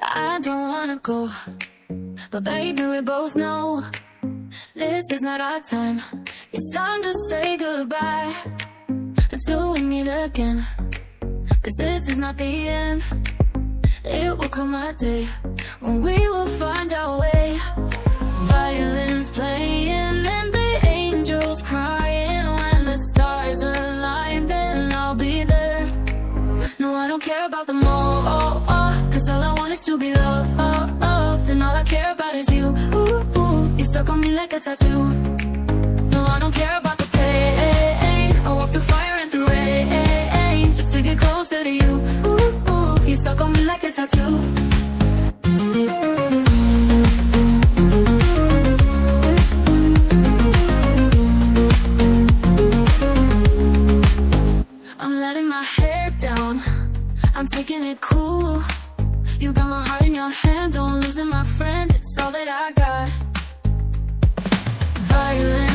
I don't wanna go, but baby, we both know this is not our time. It's time to say goodbye until we meet again. 'Cause this is not the end. It will come a day when we will find our way. Violins playing and the angels crying. When the stars align, then I'll be there. No, I don't care about the more, 'cause all I want is to be loved, and all I care about is you. You're stuck on me like a tattoo. No, I don't care about the pain. I walk through fire and through rain just to get closer to you. You're stuck on me like a tattoo. I'm letting my hair down, I'm taking it cool. You got my heart in your hand, don't lose it, my friend. It's all that I got. Violin